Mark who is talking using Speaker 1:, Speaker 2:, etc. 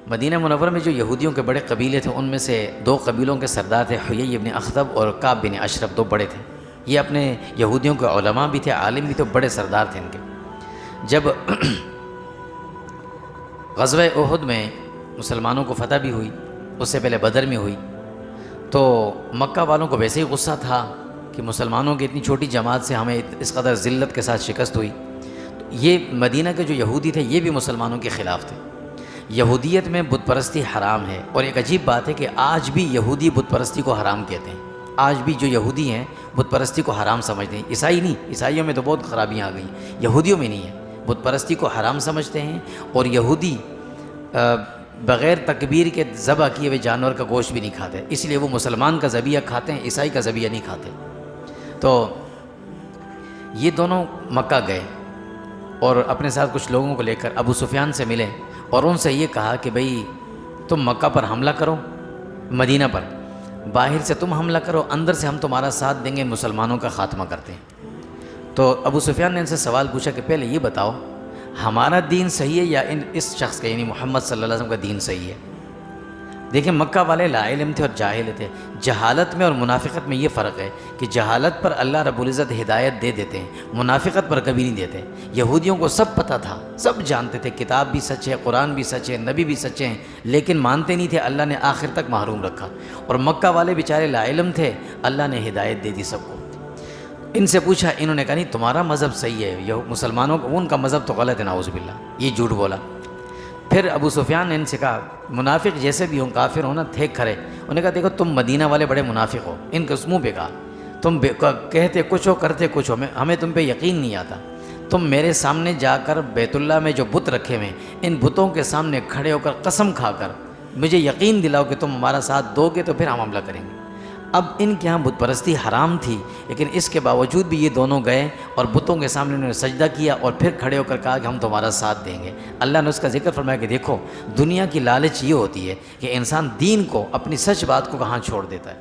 Speaker 1: مدینہ منورہ میں جو یہودیوں کے بڑے قبیلے تھے ان میں سے دو قبیلوں کے سردار تھے، حیی بن اخطب اور کعب بن اشرف، دو بڑے تھے۔ یہ اپنے یہودیوں کے علماء بھی تھے، عالم بھی تھے، بڑے سردار تھے ان کے۔ جب غزوہ احد میں مسلمانوں کو فتح بھی ہوئی، اس سے پہلے بدر میں ہوئی، تو مکہ والوں کو ویسے ہی غصہ تھا کہ مسلمانوں کی اتنی چھوٹی جماعت سے ہمیں اس قدر ذلت کے ساتھ شکست ہوئی۔ تو یہ مدینہ کے جو یہودی تھے یہ بھی مسلمانوں کے خلاف تھے۔ یہودیت میں بت پرستی حرام ہے، اور ایک عجیب بات ہے کہ آج بھی یہودی بت پرستی کو حرام کہتے ہیں۔ آج بھی جو یہودی ہیں بت پرستی کو حرام سمجھتے ہیں۔ عیسائی نہیں، عیسائیوں میں تو بہت خرابیاں آ گئیں، یہودیوں میں نہیں ہے، بت پرستی کو حرام سمجھتے ہیں۔ اور یہودی بغیر تکبیر کے ذبح کیے ہوئے جانور کا گوشت بھی نہیں کھاتے، اس لیے وہ مسلمان کا ذبیحہ کھاتے ہیں، عیسائی کا ذبیحہ نہیں کھاتے۔ تو یہ دونوں مکہ گئے اور اپنے ساتھ کچھ لوگوں کو لے کر ابو سفیان سے ملے اور ان سے یہ کہا کہ بھئی تم مکہ پر حملہ کرو، مدینہ پر باہر سے تم حملہ کرو، اندر سے ہم تمہارا ساتھ دیں گے، مسلمانوں کا خاتمہ کرتے ہیں۔ تو ابو سفیان نے ان سے سوال پوچھا کہ پہلے یہ بتاؤ ہمارا دین صحیح ہے یا اس شخص کا یعنی محمد صلی اللہ علیہ وسلم کا دین صحیح ہے؟ دیکھیں مکہ والے لا علم تھے اور جاہل تھے۔ جہالت میں اور منافقت میں یہ فرق ہے کہ جہالت پر اللہ رب العزت ہدایت دے دیتے ہیں، منافقت پر کبھی نہیں دیتے۔ یہودیوں کو سب پتہ تھا، سب جانتے تھے کتاب بھی سچ ہے، قرآن بھی سچ ہے، نبی بھی سچے ہیں، لیکن مانتے نہیں تھے، اللہ نے آخر تک محروم رکھا۔ اور مکہ والے بیچارے لا علم تھے، اللہ نے ہدایت دے دی سب کو۔ ان سے پوچھا، انہوں نے کہا نہیں تمہارا مذہب صحیح ہے، یہ مسلمانوں کو ان کا مذہب تو غلط ہے، نعوذ باللہ، یہ جھوٹ بولا۔ پھر ابو سفیان نے ان سے کہا، منافق جیسے بھی ہوں، کافر ہوں نا، تھے کھڑے، انہوں نے کہا دیکھو تم مدینہ والے بڑے منافق ہو، ان کے منہ پہ کہا، تم کہتے کچھ ہو کرتے کچھ ہو، ہمیں تم پہ یقین نہیں آتا۔ تم میرے سامنے جا کر بیت اللہ میں جو بت رکھے ہوئے ان بتوں کے سامنے کھڑے ہو کر قسم کھا کر مجھے یقین دلاؤ کہ تم ہمارا ساتھ دو گے تو پھر ہم حملہ کریں گے۔ اب ان کے ہاں بت پرستی حرام تھی، لیکن اس کے باوجود بھی یہ دونوں گئے اور بتوں کے سامنے انہوں نے سجدہ کیا اور پھر کھڑے ہو کر کہا کہ ہم تمہارا ساتھ دیں گے۔ اللہ نے اس کا ذکر فرمایا کہ دیکھو دنیا کی لالچ یہ ہوتی ہے کہ انسان دین کو، اپنی سچ بات کو کہاں چھوڑ دیتا ہے۔